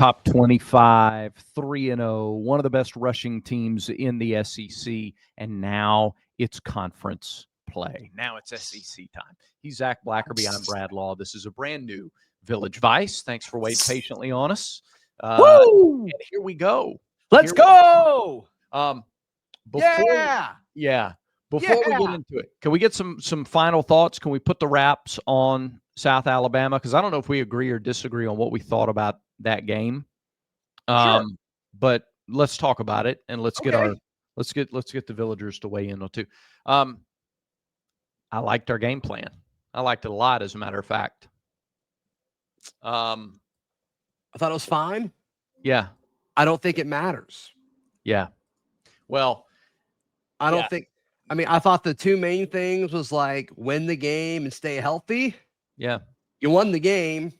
top 25, 3-0, one of the best rushing teams in the SEC, and now it's conference play. Now it's SEC time. He's Zach Blackerby. I'm Brad Law. This is a brand new Village Vice. Thanks for waiting patiently on us. Woo! And here we go. Let's go. Before we get into it, can we get some final thoughts? Can we put the wraps on South Alabama? Because I don't know if we agree or disagree on what we thought about that game. Sure. But let's talk about it, and let's get the villagers to weigh in on too. I liked our game plan. I liked it a lot, as a matter of fact. I thought it was fine. Yeah. I don't think it matters. Yeah. Well, I don't think. I mean, I thought the two main things was like win the game and stay healthy. Yeah. You won the game.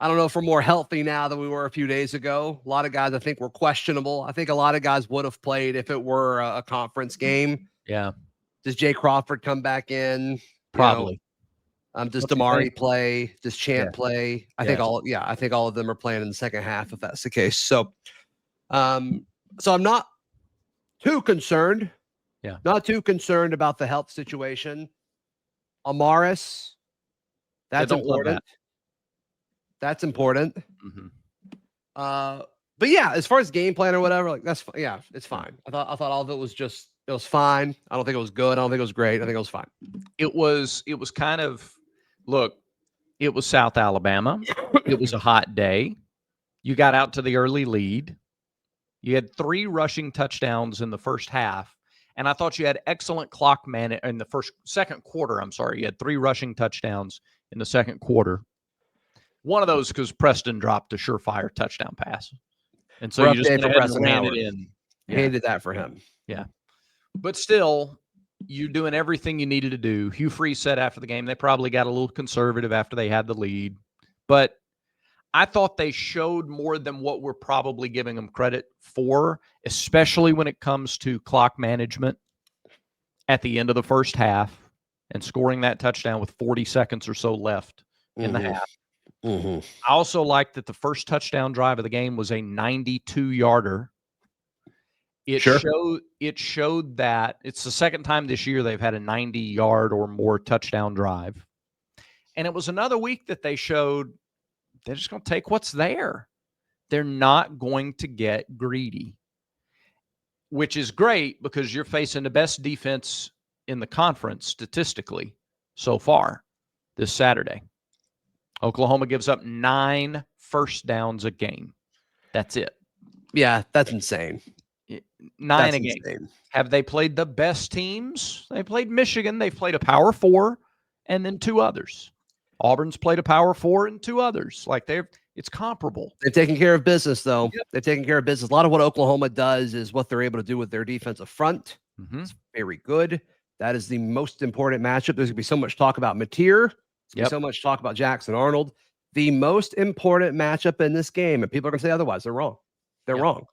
I don't know if we're more healthy now than we were a few days ago. A lot of guys, I think, were questionable. I think a lot of guys would have played if it were a conference game. Yeah. Does Jay Crawford come back in? Probably. Does Damari play? Does Champ play? I think all of them are playing in the second half if that's the case. So, I'm not too concerned. Yeah. Not too concerned about the health situation. Amaris, that's important. That's important. Mm-hmm. But yeah, as far as game plan or whatever, like that's yeah, it's fine. I thought all of it was fine. I don't think it was good. I don't think it was great. I think it was fine. It was kind of, look, it was South Alabama. It was a hot day. You got out to the early lead. You had 3 rushing touchdowns in the first half. And I thought you had excellent clock management in the second quarter. I'm sorry. You had 3 rushing touchdowns in the second quarter. One of those because Preston dropped a surefire touchdown pass. And so you just went ahead and ran it in. Hated that for him. Yeah. But still, you're doing everything you needed to do. Hugh Freeze said after the game they probably got a little conservative after they had the lead. But I thought they showed more than what we're probably giving them credit for, especially when it comes to clock management at the end of the first half and scoring that touchdown with 40 seconds or so left in the half. Mm-hmm. I also liked that the first touchdown drive of the game was a 92-yarder. It showed that it's the second time this year they've had a 90-yard or more touchdown drive. And it was another week that they showed they're just going to take what's there. They're not going to get greedy, which is great because you're facing the best defense in the conference statistically so far this Saturday. Oklahoma gives up 9 first downs a game. That's it. Yeah, that's insane. 9 a game. Insane. Have they played the best teams? They played Michigan. They've played a Power 4 and then 2 others. Auburn's played a Power 4 and 2 others. It's comparable. They've taken care of business, though. Yep. They've taken care of business. A lot of what Oklahoma does is what they're able to do with their defensive front. Mm-hmm. It's very good. That is the most important matchup. There's going to be so much talk about Mateer. So much talk about Jackson Arnold. The most important matchup in this game, and people are going to say otherwise, they're wrong. They're wrong.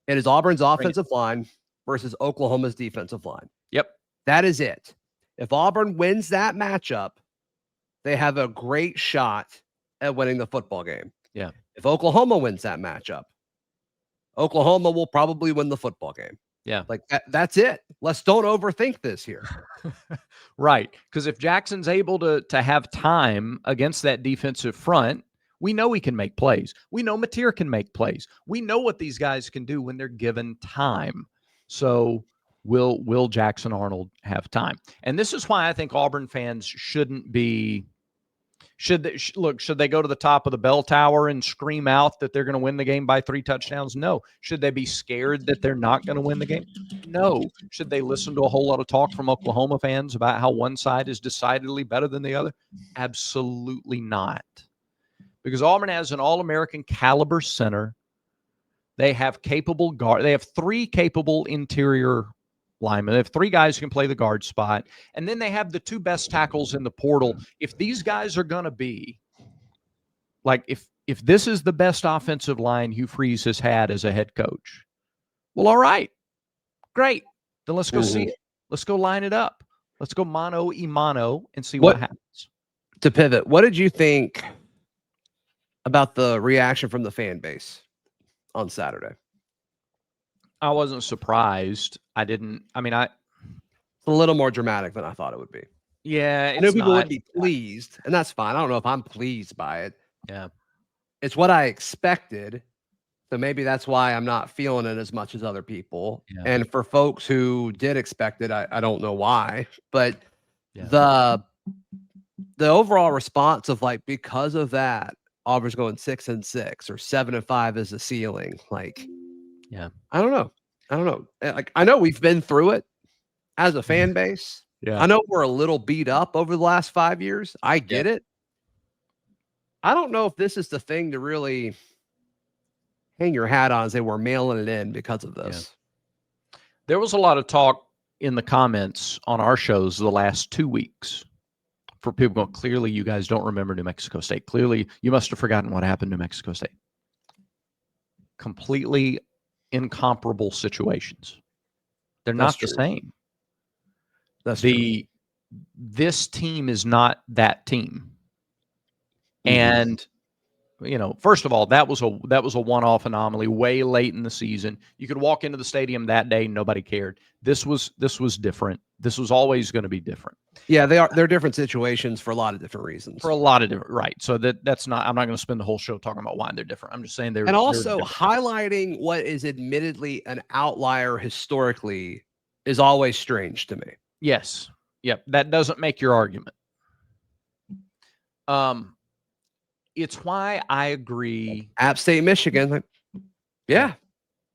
It is Auburn's offensive line versus Oklahoma's defensive line. Yep. That is it. If Auburn wins that matchup, they have a great shot at winning the football game. Yeah. If Oklahoma wins that matchup, Oklahoma will probably win the football game. Yeah. Like that's it. Let's don't overthink this here. Right. Because if Jackson's able to have time against that defensive front, we know he can make plays. We know Mateer can make plays. We know what these guys can do when they're given time. So will Jackson Arnold have time? And this is why I think Auburn fans shouldn't be. Should they go to the top of the bell tower and scream out that they're going to win the game by 3 touchdowns? No. Should they be scared that they're not going to win the game? No. Should they listen to a whole lot of talk from Oklahoma fans about how one side is decidedly better than the other? Absolutely not. Because Auburn has an All-American caliber center. They have capable guard. They have 3 capable interior linemen. They have 3 guys who can play the guard spot. And then they have the 2 best tackles in the portal. If these guys are going to be like, if this is the best offensive line Hugh Freeze has had as a head coach, well, all right, great. Then let's go see it. Let's go line it up. Let's go mano y mano and see what happens. To pivot, what did you think about the reaction from the fan base on Saturday? I wasn't surprised. I mean, it's a little more dramatic than I thought it would be. Yeah, I know it's people not. would be pleased, and that's fine. I don't know if I'm pleased by it. Yeah. It's what I expected. So maybe that's why I'm not feeling it as much as other people. Yeah. And for folks who did expect it, I don't know why. But Yeah. the overall response of like, because of that, Auburn's going 6-6 or 7-5 is the ceiling. Like, Yeah. I don't know. Like, I know we've been through it as a fan base. Yeah. I know we're a little beat up over the last 5 years. I get it. I don't know if this is the thing to really hang your hat on, say we're mailing it in because of this. Yeah. There was a lot of talk in the comments on our shows the last 2 weeks for people going, clearly you guys don't remember New Mexico State. Clearly you must have forgotten what happened to New Mexico State. Completely incomparable situations. They're not the same. That's true. This team is not that team. And first of all, that was a one-off anomaly way late in the season. You could walk into the stadium that day, nobody cared. This was different. This was always going to be different. Yeah, they're different situations for a lot of different reasons. For a lot of different, right. So that's not, I'm not going to spend the whole show talking about why they're different. I'm just saying and also highlighting what is admittedly an outlier historically is always strange to me. Yes. Yep. That doesn't make your argument. It's why I agree. App State, Michigan. Like, yeah,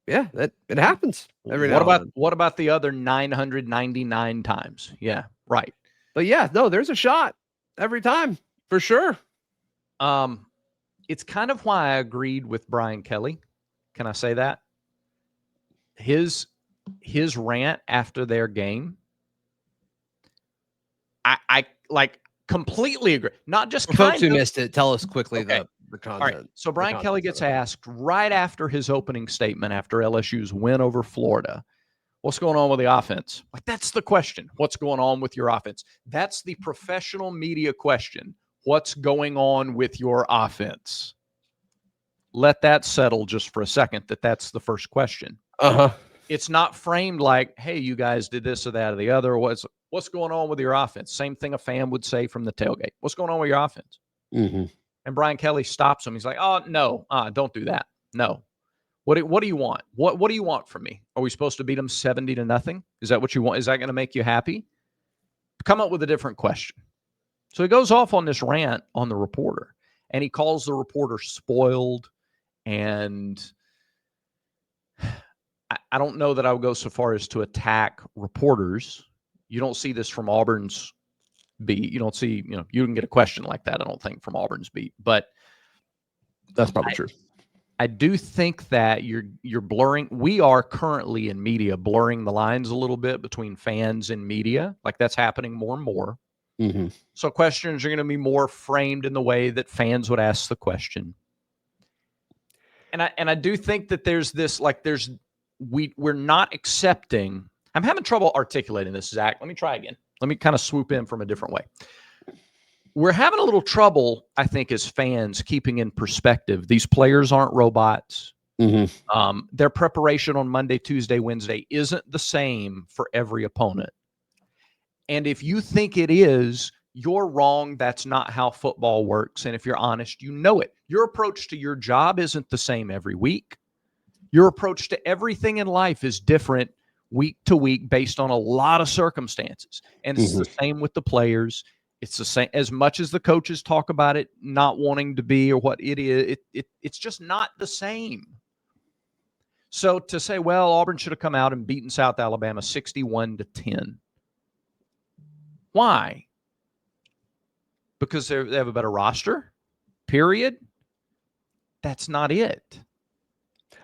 that it happens every now and then. What about the other 999 times? Yeah, right. But yeah, no, there's a shot every time for sure. It's kind of why I agreed with Brian Kelly. Can I say that? His rant after their game, I like completely agree. Not just for folks who missed it, tell us quickly the content. All right. So Brian Kelly gets asked right after his opening statement after LSU's win over Florida, what's going on with the offense? Like, that's the question. What's going on with your offense? That's the professional media question. What's going on with your offense? Let that settle just for a second, that's the first question. It's not framed like, hey, you guys did this or that or the other. What's going on with your offense? Same thing a fan would say from the tailgate. What's going on with your offense? And Brian Kelly stops him. He's like, oh, no, don't do that. No. What do you want? What do you want from me? Are we supposed to beat them 70-0? Is that what you want? Is that going to make you happy? Come up with a different question. So he goes off on this rant on the reporter, and he calls the reporter spoiled. And I don't know that I would go so far as to attack reporters. You don't see this from Auburn's beat. You don't see, you didn't get a question like that, I don't think, from Auburn's beat. But that's probably true. I do think that you're blurring. We are currently in media blurring the lines a little bit between fans and media. Like, that's happening more and more. So questions are going to be more framed in the way that fans would ask the question. And I do think that there's this, like, we're not accepting. I'm having trouble articulating this, Zach. Let me try again. Let me kind of swoop in from a different way. We're having a little trouble, I think, as fans, keeping in perspective. These players aren't robots. Their preparation on Monday, Tuesday, Wednesday isn't the same for every opponent. And if you think it is, you're wrong. That's not how football works. And if you're honest, you know it. Your approach to your job isn't the same every week. Your approach to everything in life is different week to week based on a lot of circumstances. And it's the same with the players. It's the same, as much as the coaches talk about it not wanting to be or what it is, it's just not the same. So to say, well, Auburn should have come out and beaten South Alabama 61-10. Why? Because they have a better roster, period. That's not it.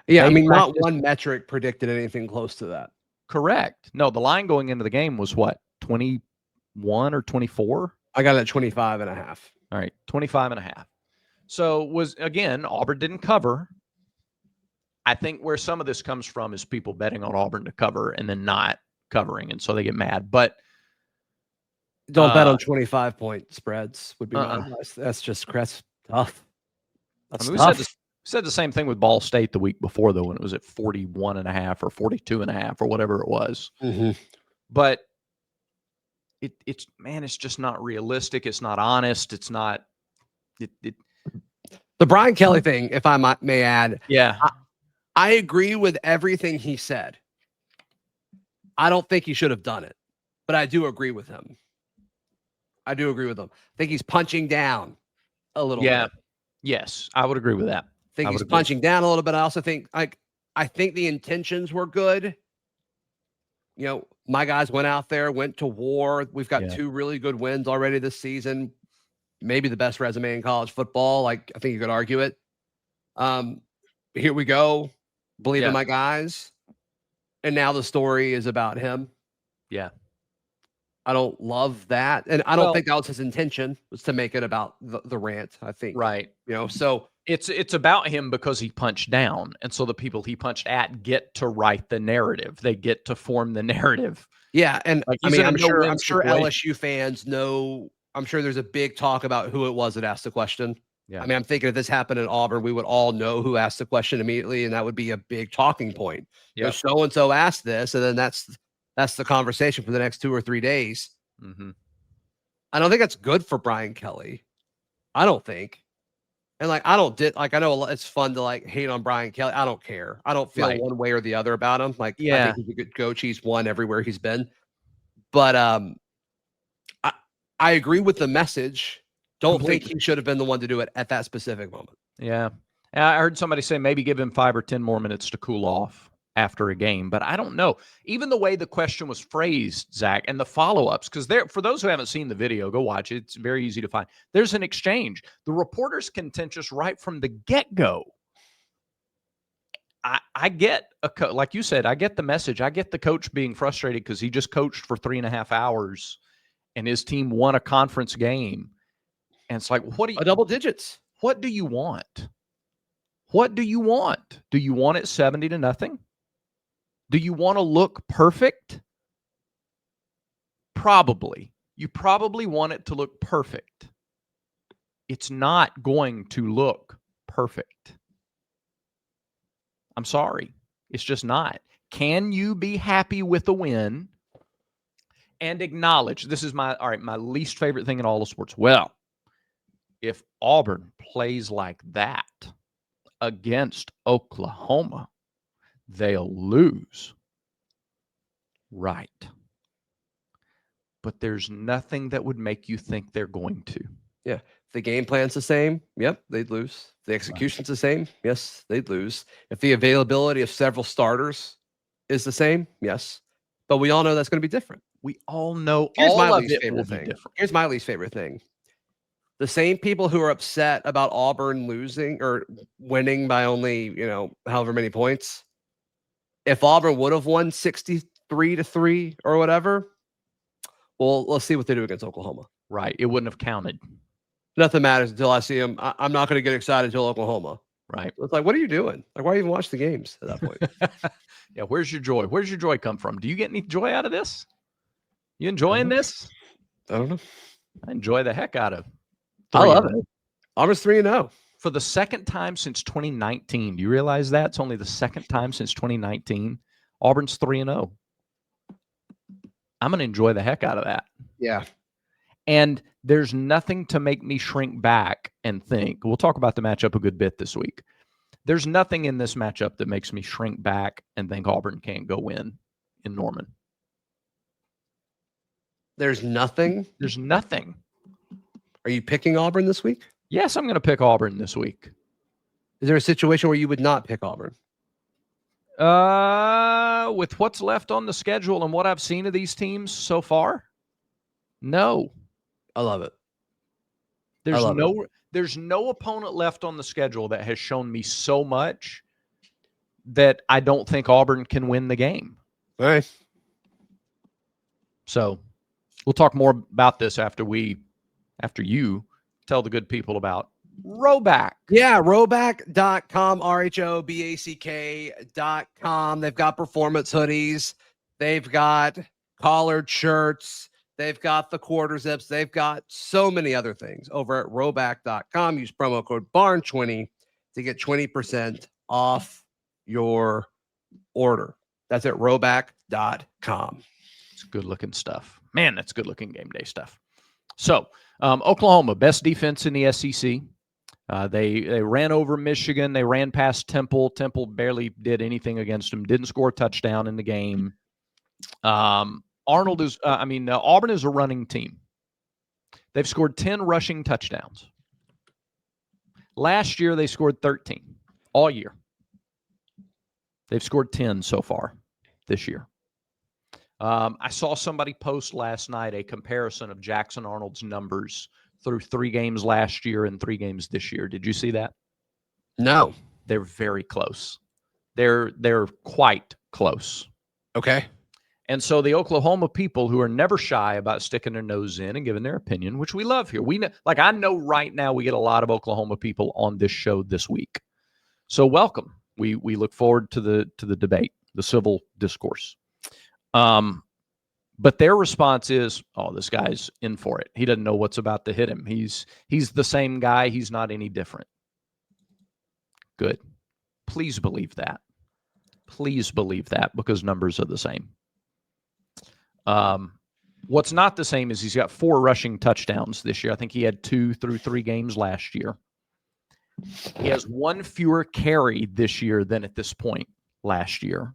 Yeah, I mean, not one metric predicted anything close to that. Correct. No, the line going into the game was what, 21 or 24? I got it at 25.5. All right, 25.5. So again, Auburn didn't cover. I think where some of this comes from is people betting on Auburn to cover and then not covering, and so they get mad. But don't bet on 25-point spreads would be my advice. That's tough. That's I mean, tough. we said the same thing with Ball State the week before, though, when it was at 41.5 or 42.5 or whatever it was. Mm-hmm. But it's just not realistic. It's not honest. It's not. The Brian Kelly thing, if I may add, Yeah, I agree with everything he said. I don't think he should have done it, but I do agree with him. I think he's punching down a little bit. Yes, I would agree with that. I think he's punching down a little bit. I also think I think the intentions were good. You know, my guys went out there, went to war. We've got 2 really good wins already this season. Maybe the best resume in college football. Like, I think you could argue it. Here we go. Believe in my guys. And now the story is about him. Yeah. I don't love that. And I don't think that was his intention, was to make it about the rant, I think. Right. You know, so it's about him because he punched down. And so the people he punched at get to write the narrative. They get to form the narrative. Yeah. And like, I mean, I'm sure situation. LSU fans know, I'm sure there's a big talk about who it was that asked the question. Yeah. I mean, I'm thinking if this happened in Auburn, we would all know who asked the question immediately, and that would be a big talking point. Yeah. So-and-so asked this, and then that's the conversation for the next 2 or 3 days. Mm-hmm. I don't think that's good for Brian Kelly. I don't think. And I know it's fun to hate on Brian Kelly. I don't care. I don't feel one way or the other about him. I think he's a good coach. He's won everywhere he's been. But I agree with the message. Don't think he should have been the one to do it at that specific moment. Yeah. I heard somebody say maybe give him 5 or 10 more minutes to cool off after a game, but I don't know. Even the way the question was phrased, Zach, and the follow-ups, because for those who haven't seen the video, go watch it. It's very easy to find. There's an exchange. The reporter's contentious right from the get-go. I get like you said, I get the message. I get the coach being frustrated because he just coached for 3.5 hours and his team won a conference game. And it's like, double digits. What do you want? What do you want? Do you want it 70-0? Do you want to look perfect? Probably. You probably want it to look perfect. It's not going to look perfect. I'm sorry. It's just not. Can you be happy with a win and acknowledge, this is my least favorite thing in all of sports. Well, if Auburn plays like that against Oklahoma, they'll lose. Right. But there's nothing that would make you think they're going to. Yeah. If the game plan's the same, yep, they'd lose. If the execution's the same, yes, they'd lose. If the availability of several starters is the same, yes. But we all know that's going to be different. We all know Here's all my of least it favorite will thing. be different. Here's my least favorite thing. The same people who are upset about Auburn losing or winning by only, however many points. If Auburn would have won 63-3 or whatever, well, let's see what they do against Oklahoma. Right. It wouldn't have counted. Nothing matters until I see them. I'm not going to get excited until Oklahoma. Right. It's like, what are you doing? Why even watch the games at that point? Yeah. Where's your joy? Where's your joy come from? Do you get any joy out of this? You enjoying this? I don't know. I enjoy the heck out of. I love it. Auburn's 3-0 for the second time since 2019. Do you realize that it's only the second time since 2019? Auburn's 3-0. I'm going to enjoy the heck out of that. Yeah. And there's nothing to make me shrink back and think. We'll talk about the matchup a good bit this week. There's nothing in this matchup that makes me shrink back and think Auburn can't go win in Norman. There's nothing? There's nothing. Are you picking Auburn this week? Yes, I'm going to pick Auburn this week. Is there a situation where you would not pick Auburn? With what's left on the schedule and what I've seen of these teams so far, no. I love it. There's no opponent left on the schedule that has shown me so much that I don't think Auburn can win the game. All right. So we'll talk more about this after you tell the good people about Rhoback. Yeah, Rhoback.com, RHOBACK.com. They've got performance hoodies. They've got collared shirts. They've got the quarter zips. They've got so many other things over at roback.com. Use promo code BARN20 to get 20% off your order. That's at roback.com. It's good looking stuff. Man, that's good looking game day stuff. So, Oklahoma, best defense in the SEC. They ran over Michigan. They ran past Temple. Temple barely did anything against them. Didn't score a touchdown in the game. Auburn is a running team. They've scored 10 rushing touchdowns. Last year, they scored 13 all year. They've scored 10 so far this year. I saw somebody post last night a comparison of Jackson Arnold's numbers through 3 games last year and 3 games this year. Did you see that? No. They're very close. They're quite close. Okay. And so the Oklahoma people, who are never shy about sticking their nose in and giving their opinion, which we love here. I know right now we get a lot of Oklahoma people on this show this week. So welcome. We look forward to the debate, the civil discourse. But their response is, "Oh, this guy's in for it. He doesn't know what's about to hit him. He's the same guy. He's not any different." Good. Please believe that. Please believe that, because numbers are the same. What's not the same is he's got 4 rushing touchdowns this year. I think he had 2 through 3 games last year. He has 1 fewer carry this year than at this point last year,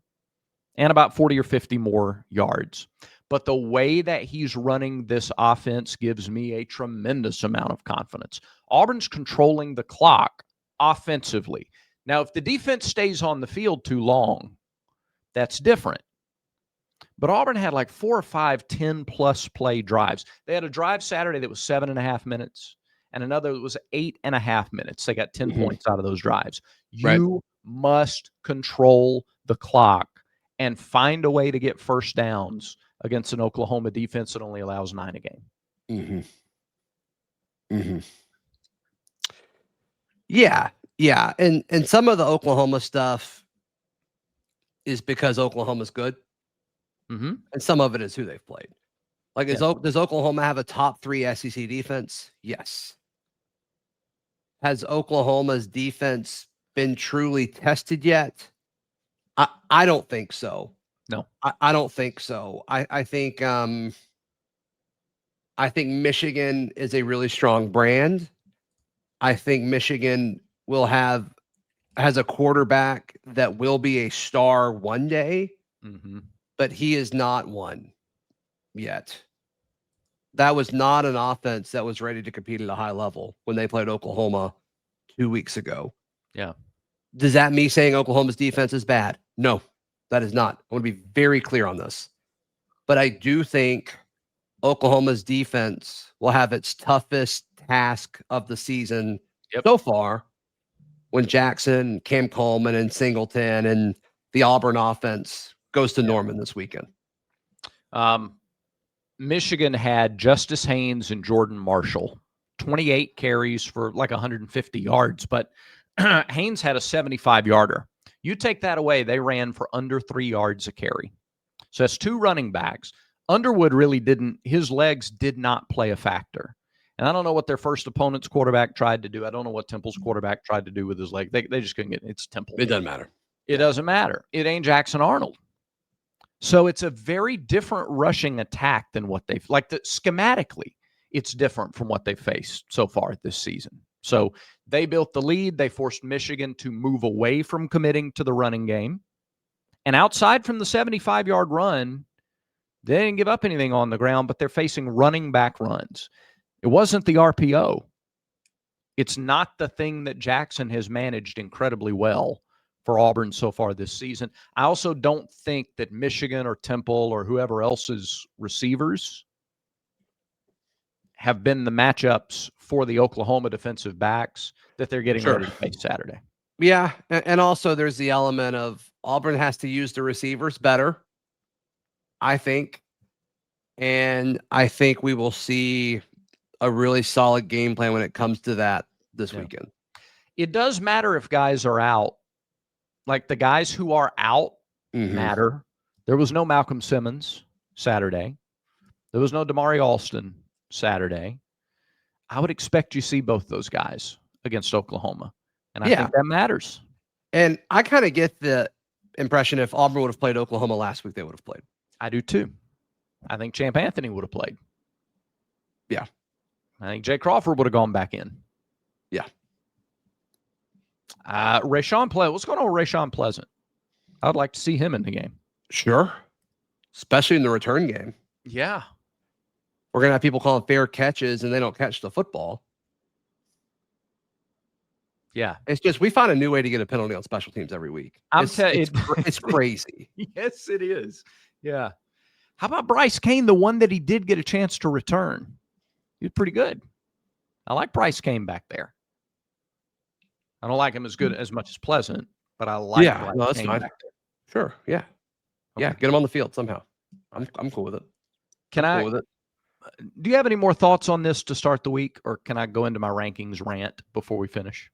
and about 40 or 50 more yards. But the way that he's running this offense gives me a tremendous amount of confidence. Auburn's controlling the clock offensively. Now, if the defense stays on the field too long, that's different. But Auburn had like 4 or 5 10-plus play drives. They had a drive Saturday that was 7.5 minutes, and another that was 8.5 minutes. They got 10 points out of those drives. You must control the clock and find a way to get first downs against an Oklahoma defense that only allows 9 a game. Yeah. And some of the Oklahoma stuff is because Oklahoma's good. And some of it is who they've played. Like, does Oklahoma have a top 3 SEC defense? Yes. Has Oklahoma's defense been truly tested yet? I don't think so. No, I don't think so. I think Michigan is a really strong brand. I think Michigan has a quarterback that will be a star one day. But he is not one yet. That was not an offense that was ready to compete at a high level when they played Oklahoma 2 weeks ago. Yeah. Does that mean saying Oklahoma's defense is bad? No, that is not. I want to be very clear on this. But I do think Oklahoma's defense will have its toughest task of the season so far when Jackson, Cam Coleman, and Singleton and the Auburn offense goes to Norman this weekend. Michigan had Justice Haynes and Jordan Marshall, 28 carries for like 150 yards, but Haynes had a 75-yarder. You take that away, they ran for under 3 yards a carry. So that's 2 running backs. Underwood really his legs did not play a factor. And I don't know what their first opponent's quarterback tried to do. I don't know what Temple's quarterback tried to do with his leg. They just couldn't get it. It's Temple. It doesn't matter. It doesn't matter. It ain't Jackson Arnold. So it's a very different rushing attack than what they've schematically. It's different from what they've faced so far this season. So they built the lead. They forced Michigan to move away from committing to the running game. And outside from the 75-yard run, they didn't give up anything on the ground, but they're facing running back runs. It wasn't the RPO. It's not the thing that Jackson has managed incredibly well for Auburn so far this season. I also don't think that Michigan or Temple or whoever else's receivers have been the matchups for the Oklahoma defensive backs that they're getting ready to face Saturday. Yeah, and also there's the element of Auburn has to use the receivers better, I think. And I think we will see a really solid game plan when it comes to that this weekend. It does matter if guys are out. Like the guys who are out matter. There was no Malcolm Simmons Saturday. There was no Damari Alston Saturday. I would expect you see both those guys against Oklahoma. And I think that matters. And I kind of get the impression if Auburn would have played Oklahoma last week, they would have played. I do too. I think Champ Anthony would have played. Yeah. I think Jay Crawford would have gone back in. Yeah. Rashawn Pleasant. What's going on with Rashawn Pleasant? I'd like to see him in the game. Sure. Especially in the return game. Yeah. We're going to have people calling fair catches and they don't catch the football. Yeah. It's just we find a new way to get a penalty on special teams every week. It's crazy. Yes, it is. Yeah. How about Bryce Kane, the one that he did get a chance to return? He was pretty good. I like Bryce Kane back there. I don't like him as much as Pleasant, but I like Bryce Kane back there. Sure. Yeah. Okay. Yeah. Get him on the field somehow. I'm cool with it. Do you have any more thoughts on this to start the week, or can I go into my rankings rant before we finish?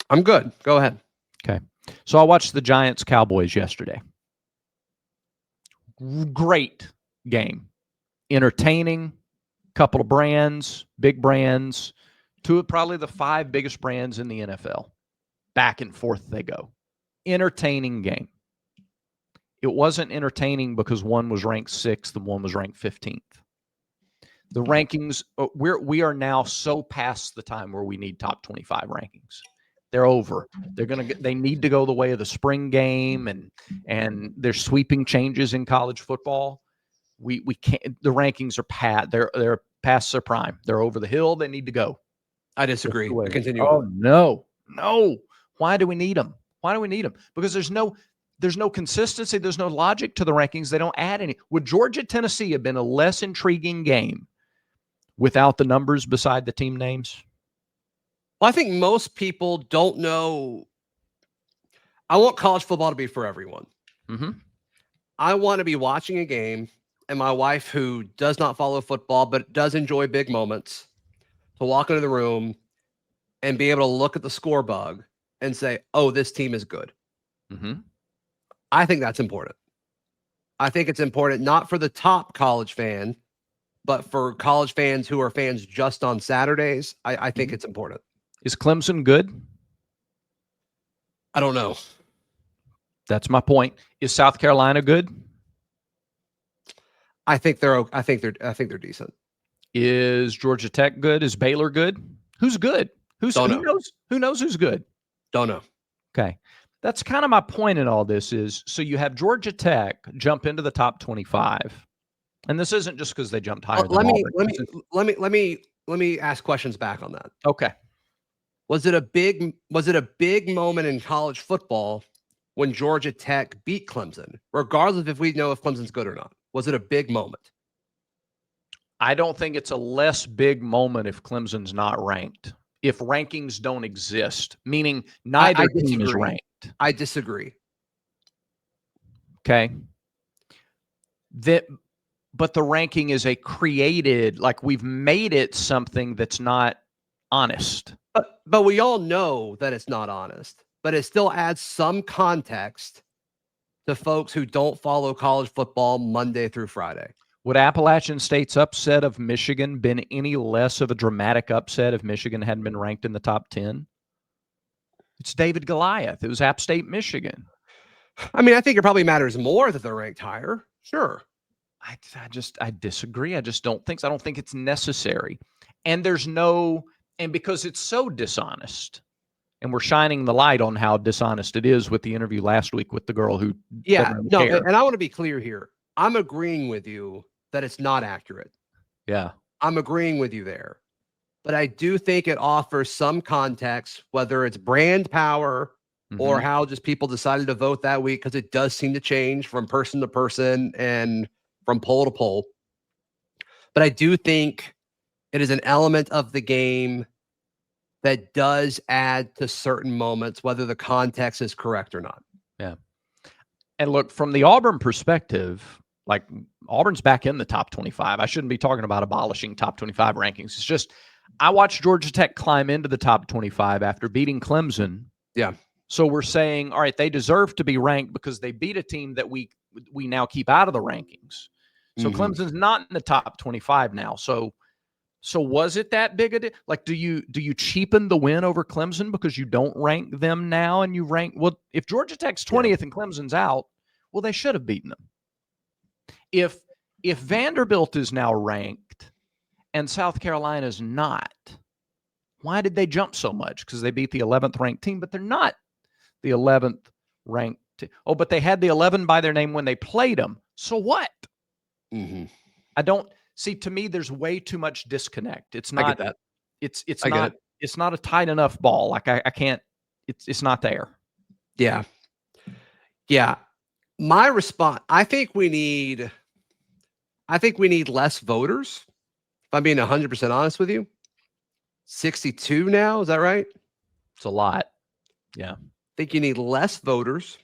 I'm good. Go ahead. Okay. So I watched the Giants-Cowboys yesterday. Great game. Entertaining. Couple of brands, big brands. Two of probably the 5 biggest brands in the NFL. Back and forth they go. Entertaining game. It wasn't entertaining because one was ranked 6th and one was ranked 15th. The rankings, we are now so past the time where we need top 25 rankings. They're over. They need to go the way of the spring game, and there's sweeping changes in college football. We can't. The rankings are they're past their prime. They're over the hill. They need to go. I disagree. Continue. Oh no. Why do we need them? Because there's no consistency. There's no logic to the rankings. They don't add any. Would Georgia Tennessee have been a less intriguing game without the numbers beside the team names? Well, I think most people don't know. I want college football to be for everyone. Mm-hmm. I want to be watching a game, and my wife, who does not follow football but does enjoy big moments, to walk into the room and be able to look at the score bug and say, oh, this team is good. Mm-hmm. I think that's important. I think it's important not for the top college fan, but for college fans who are fans just on Saturdays. I think it's important. Is Clemson good? I don't know. That's my point. Is South Carolina good? I think they're decent. Is Georgia Tech good? Is Baylor good? Who's good? Who knows who's good? Don't know. Okay. That's kind of my point in all this is, so you have Georgia Tech jump into the top 25. And this isn't just because they jumped higher than Auburn. Let me ask questions back on that. Okay. Was it a big moment in college football when Georgia Tech beat Clemson, regardless of if we know if Clemson's good or not? Was it a big moment? I don't think it's a less big moment if Clemson's not ranked. If rankings don't exist, meaning neither team is ranked. I disagree. Okay. But the ranking is like we've made it something that's not honest. But we all know that it's not honest. But it still adds some context to folks who don't follow college football Monday through Friday. Would Appalachian State's upset of Michigan been any less of a dramatic upset if Michigan hadn't been ranked in the top 10? It's David Goliath. It was App State, Michigan. I mean, I think it probably matters more that they're ranked higher. Sure. I disagree. I just don't think so. I don't think it's necessary. And because it's so dishonest, and we're shining the light on how dishonest it is with the interview last week with the girl who and I want to be clear here. I'm agreeing with you that it's not accurate. Yeah. I'm agreeing with you there. But I do think it offers some context, whether it's brand power or how just people decided to vote that week, because it does seem to change from person to person and from poll to poll. But I do think it is an element of the game that does add to certain moments, whether the context is correct or not. Yeah. And look, from the Auburn perspective, like Auburn's back in the top 25. I shouldn't be talking about abolishing top 25 rankings. It's just, I watched Georgia Tech climb into the top 25 after beating Clemson. Yeah. So we're saying, all right, they deserve to be ranked because they beat a team that we now keep out of the rankings. So Clemson's not in the top 25 now. So was it that big a like? Do you cheapen the win over Clemson because you don't rank them now and you rank? Well, if Georgia Tech's 20th and Clemson's out, well, they should have beaten them. If Vanderbilt is now ranked and South Carolina's not, why did they jump so much? Because they beat the 11th ranked team, but they're not the 11th ranked. Oh, but they had the 11 by their name when they played them. So what? I don't see. To me, there's way too much disconnect. It's not. I get that. It's not. It's not a tight enough ball. Like I can't. It's not there. Yeah. My response. I think we need less voters. If I'm being 100% honest with you, 62 now. Is that right? It's a lot. Yeah. I think you need less voters.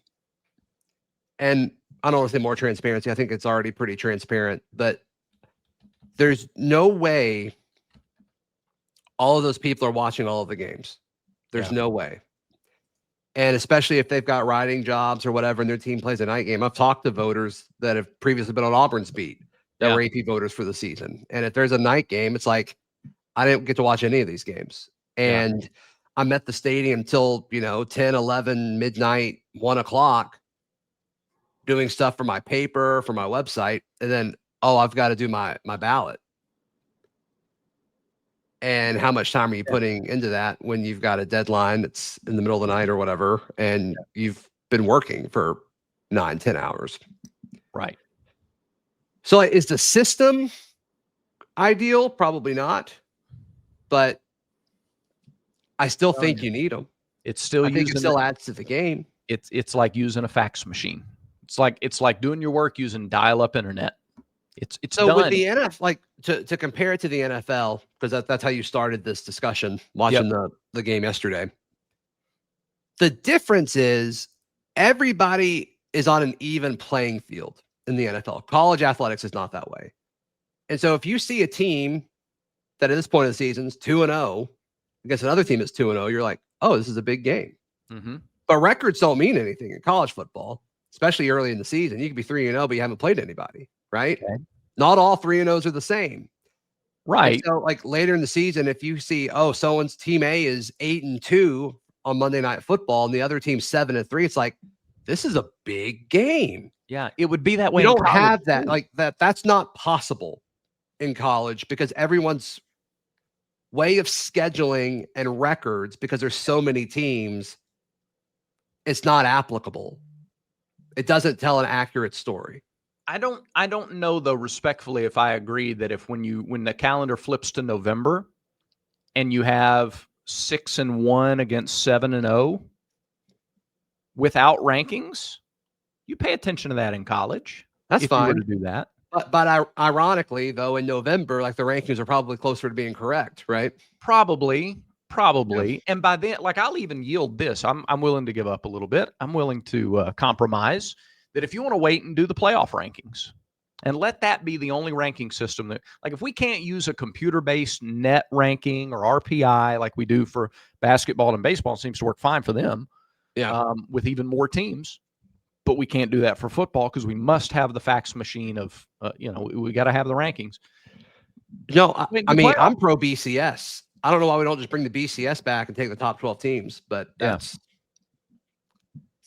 And I don't want to say more transparency. I think it's already pretty transparent, but there's no way all of those people are watching all of the games. There's no way. And especially if they've got writing jobs or whatever, and their team plays a night game. I've talked to voters that have previously been on Auburn's beat that were AP voters for the season. And if there's a night game, it's like, I didn't get to watch any of these games. And I'm at the stadium till, 10, 11, midnight, 1 o'clock, doing stuff for my paper, for my website. And then, I've got to do my ballot. And how much time are you putting into that when you've got a deadline that's in the middle of the night or whatever, and you've been working for 9-10 hours? Right. So is the system ideal? Probably not. But I still think you need them. It's still I think it still adds to the game. It's like using a fax machine. It's like doing your work using dial-up internet. It's so done. With the NFL, like to compare it to the NFL, because that's how you started this discussion watching the game yesterday. The difference is everybody is on an even playing field in the NFL. College athletics is not that way. And so if you see a team that at this point of the season is 2-0 against another team that's 2-0, you're like, oh, this is a big game. But records don't mean anything in college football, especially early in the season. You could be 3-0, but you haven't played anybody, right? Okay. Not all 3-0s are the same. Right. And so like later in the season, if you see, someone's team A is 8-2 on Monday Night Football and the other team's 7-3, it's like, this is a big game. Yeah, it would be that way. You don't have that. Like that's not possible in college because everyone's way of scheduling and records, because there's so many teams, it's not applicable. It doesn't tell an accurate story. I don't know though, respectfully, if I agree that when the calendar flips to November and you have 6-1 against 7-0 without rankings, you pay attention to that in college. That's fine. You were to do that. But ironically, though, in November, like the rankings are probably closer to being correct, right? Probably. Yeah. And by then, like I'll even yield this. I'm willing to give up a little bit. I'm willing to compromise that if you want to wait and do the playoff rankings and let that be the only ranking system that, like, if we can't use a computer-based net ranking or RPI like we do for basketball and baseball, it seems to work fine for them. Yeah. With even more teams, but we can't do that for football because we must have the fax machine of, we got to have the rankings. No, I mean, I'm pro BCS. I don't know why we don't just bring the BCS back and take the top 12 teams, but it's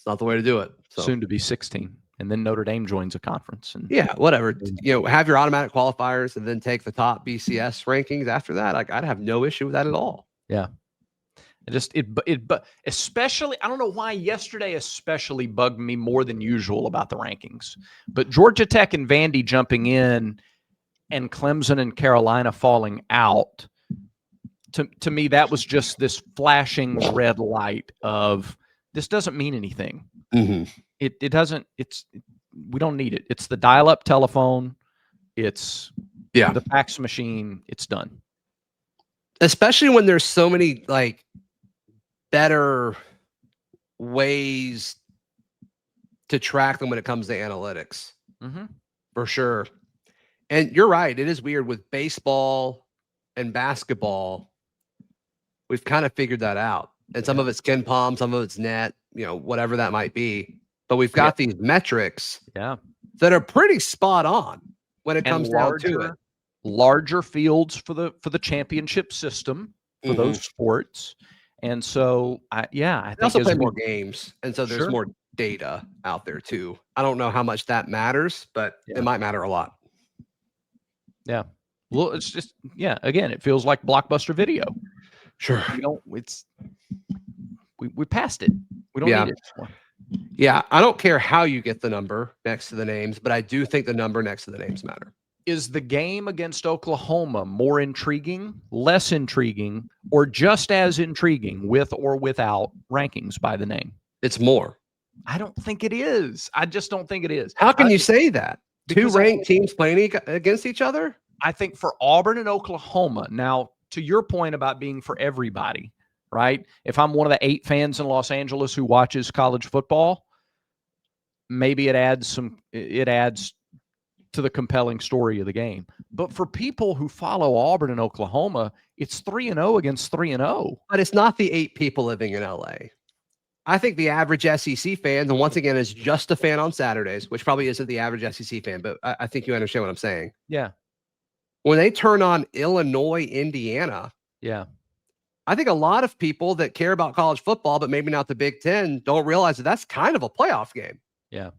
not the way to do it. So. Soon to be 16, and then Notre Dame joins a conference. And whatever. Have your automatic qualifiers and then take the top BCS rankings after that. Like, I'd have no issue with that at all. Yeah. But especially, I don't know why yesterday especially bugged me more than usual about the rankings. But Georgia Tech and Vandy jumping in and Clemson and Carolina falling out. To me, that was just this flashing red light of this doesn't mean anything. It doesn't. We don't need it. It's the dial-up telephone. It's the fax machine. It's done. Especially when there's so many like better ways to track them when it comes to analytics. For sure. And you're right. It is weird with baseball and basketball. We've kind of figured that out. And some of it's Ken Palm, some of it's net, whatever that might be. But we've got these metrics that are pretty spot on when it and comes down to it. larger fields for the championship system for those sports. And so, I They think also play as more games, and so there's Sure. more data out there too. I don't know how much that matters, but Yeah. it might matter a lot. Yeah. Well, it's just, again, it feels like Blockbuster Video. Sure. We passed it. We don't need it anymore. Yeah, I don't care how you get the number next to the names, but I do think the number next to the names matter. Is the game against Oklahoma more intriguing, less intriguing, or just as intriguing with or without rankings by the name? It's more. I don't think it is. I just don't think it is. How can you say that? Two because ranked teams playing against each other? I think for Auburn and Oklahoma, now to your point about being for everybody, right? If I'm one of the 8 fans in Los Angeles who watches college football, maybe it adds to the compelling story of the game. But for people who follow Auburn and Oklahoma, it's 3-0 against 3-0. But it's not the 8 people living in LA. I think the average SEC fan, and once again, is just a fan on Saturdays, which probably isn't the average SEC fan, but I think you understand what I'm saying. Yeah. When they turn on Illinois, Indiana, I think a lot of people that care about college football, but maybe not the Big Ten, don't realize that that's kind of a playoff game. Yeah.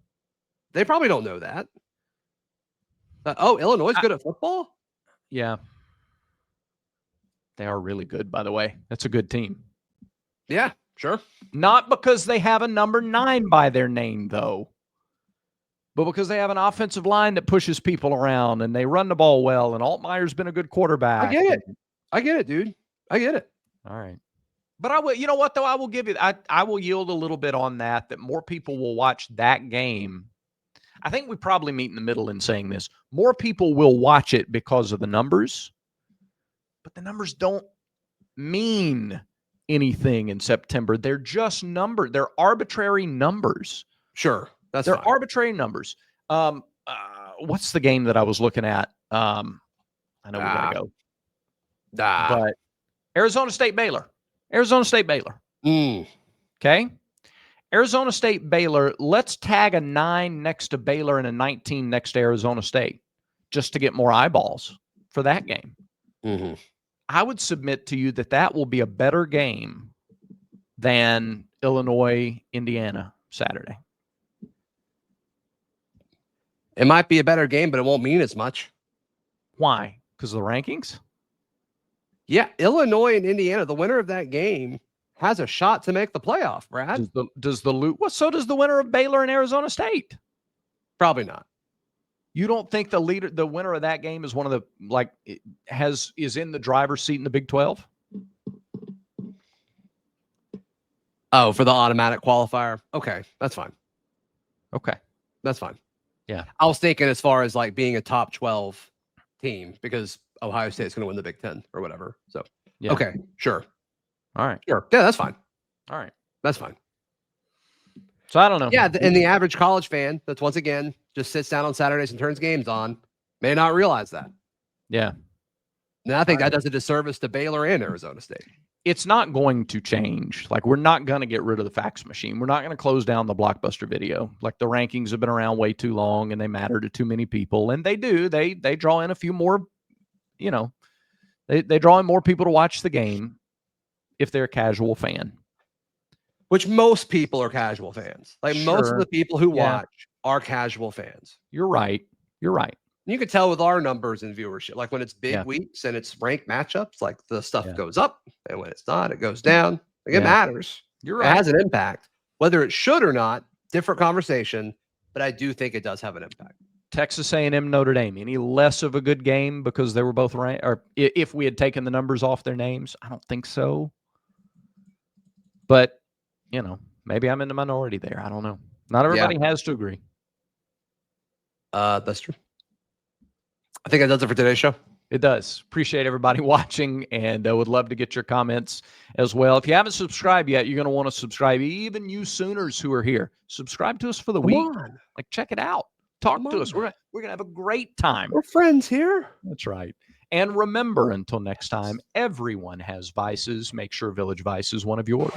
They probably don't know that. Illinois is good at football? Yeah. They are really good, by the way. That's a good team. Yeah, sure. Not because they have a number 9 by their name, though, but because they have an offensive line that pushes people around and they run the ball well, and Altmaier's been a good quarterback. I get it, dude. I get it. All right. But I will, you know what, though? I will give you, I will yield a little bit on that more people will watch that game. I think we probably meet in the middle in saying this. More people will watch it because of the numbers, but the numbers don't mean anything in September. They're just numbers. They're arbitrary numbers. Sure. They're arbitrary numbers. What's the game that I was looking at? I know we got to go. But Arizona State Baylor. Okay. Arizona State Baylor. Let's tag a 9 next to Baylor and a 19 next to Arizona State just to get more eyeballs for that game. Mm-hmm. I would submit to you that will be a better game than Illinois, Indiana Saturday. It might be a better game, but it won't mean as much. Why? Because of the rankings? Yeah, Illinois and Indiana, the winner of that game has a shot to make the playoff, Brad. So does the winner of Baylor and Arizona State. Probably not. You don't think the winner of that game is one of the is in the driver's seat in the Big 12? Oh, for the automatic qualifier. Okay, that's fine. Okay, that's fine. Yeah, I was thinking as far as like being a top 12 team because Ohio State is going to win the Big 10 or whatever. So okay, sure. All right, sure. Yeah, that's fine. All right, that's fine. So I don't know. Yeah, and the average college fan that's once again just sits down on Saturdays and turns games on may not realize that. Yeah. And I think that does a disservice to Baylor and Arizona State. It's not going to change. Like, we're not going to get rid of the fax machine. We're not going to close down the Blockbuster Video. Like, the rankings have been around way too long and they matter to too many people. And they do. They draw in a few more, they draw in more people to watch the game if they're a casual fan. Which most people are casual fans. Like most of the people who watch are casual fans. You're right. You can tell with our numbers and viewership. Like when it's big weeks and it's ranked matchups, like the stuff goes up. And when it's not, it goes down. Like it matters. You're right. It has an impact. Whether it should or not, different conversation. But I do think it does have an impact. Texas A&M, Notre Dame, any less of a good game because they were both ranked? Or if we had taken the numbers off their names? I don't think so. But maybe I'm in the minority there. I don't know. Not everybody has to agree. That's true. I think that does it for today's show. It does. Appreciate everybody watching, and would love to get your comments as well. If you haven't subscribed yet, you're going to want to subscribe. Even you Sooners who are here, subscribe to us for the week. Like, check it out. Talk to us. We're gonna have a great time. We're friends here. That's right. And remember, until next time, everyone has vices. Make sure Village Vice is one of yours.